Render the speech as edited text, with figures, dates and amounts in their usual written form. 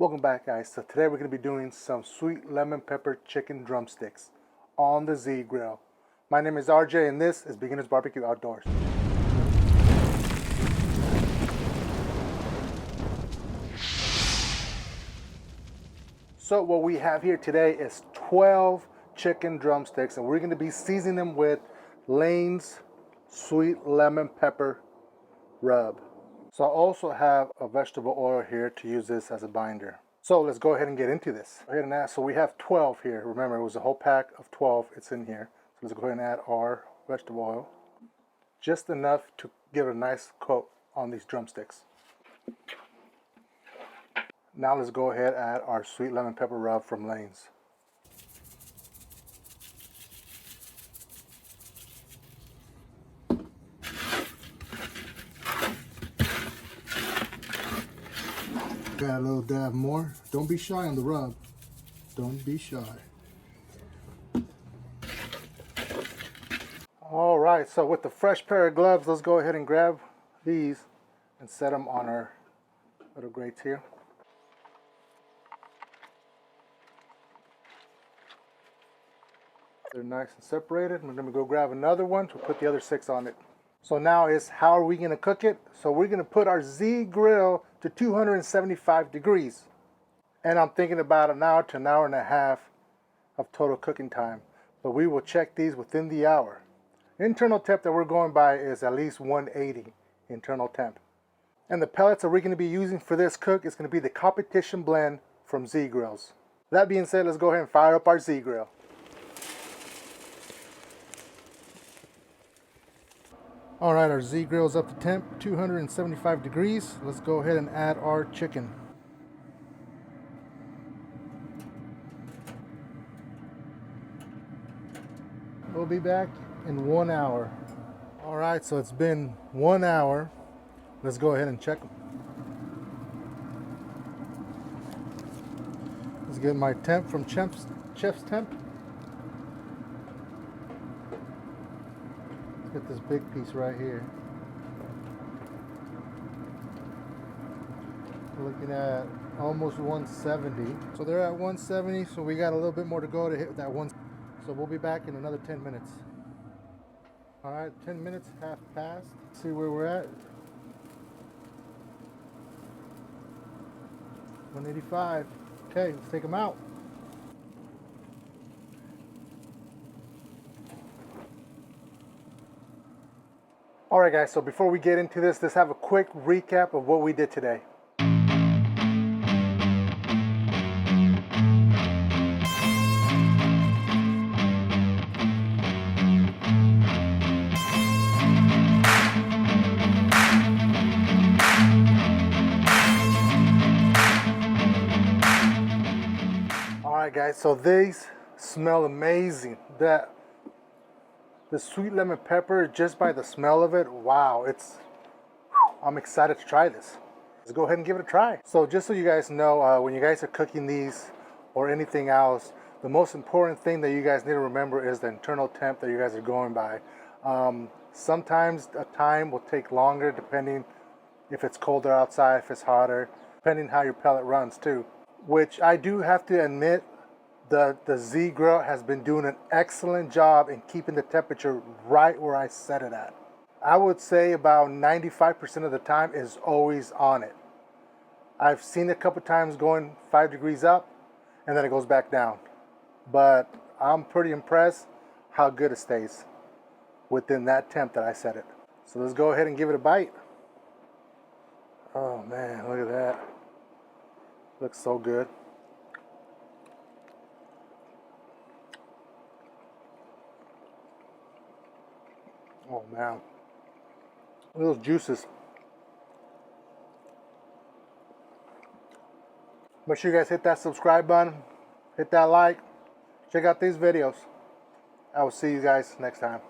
Welcome back, guys. So today we're going to be doing some sweet lemon pepper chicken drumsticks on the Z Grill. My name is RJ and this is Beginners Barbecue Outdoors. So what we have here today is 12 chicken drumsticks, and we're going to be seasoning them with Lane's sweet lemon pepper rub. So I also have a vegetable oil here to use this as a binder. So let's go ahead and get into this. Go ahead and add, so we have 12 here. Remember, it was a whole pack of 12. It's in here. So let's go ahead and add our vegetable oil. Just enough to give it a nice coat on these drumsticks. Now let's go ahead and add our sweet lemon pepper rub from Lane's. Add a little dab more. Don't be shy on the rub. Don't be shy. All right, so with the fresh pair of gloves, let's go ahead and grab these and set them on our little grates here. They're nice and separated. We're gonna go grab another one to put the other 6 on it. So now is how are we gonna cook it? So we're gonna put our Z Grill to 275 degrees. And I'm thinking about an hour to an hour and a half of total cooking time. But we will check these within the hour. Internal temp that we're going by is at least 180 internal temp. And the pellets that we're gonna be using for this cook is gonna be the competition blend from Z Grills. That being said, let's go ahead and fire up our Z Grill. All right, our Z Grill is up to temp, 275 degrees. Let's go ahead and add our chicken. We'll be back in 1 hour. All right, so it's been 1 hour. Let's go ahead and check them. Let's get my temp from Chef's Temp. Get this big piece right here. We're looking at almost 170. So they're at 170, so we got a little bit more to go to hit that one. So we'll be back in another 10 minutes. All right, 10 minutes have passed. Let's see where we're at. 185. Okay, let's take them out. Alright guys, so before we get into this, let's have a quick recap of what we did today. Alright guys, so these smell amazing. The sweet lemon pepper, just by the smell of it, wow, I'm excited to try this. Let's go ahead and give it a try. So just so you guys know, when you guys are cooking these or anything else, the most important thing that you guys need to remember is the internal temp that you guys are going by. Sometimes a time will take longer depending if it's colder outside, if it's hotter, depending how your pellet runs too. Which I do have to admit, the Z Grill has been doing an excellent job in keeping the temperature right where I set it at. I would say about 95% of the time is always on it. I've seen it a couple times going 5 degrees up and then it goes back down. But I'm pretty impressed how good it stays within that temp that I set it. So let's go ahead and give it a bite. Oh man, look at that. Looks so good. Oh man, look at those juices. Make sure you guys hit that subscribe button, hit that like, check out these videos. I will see you guys next time.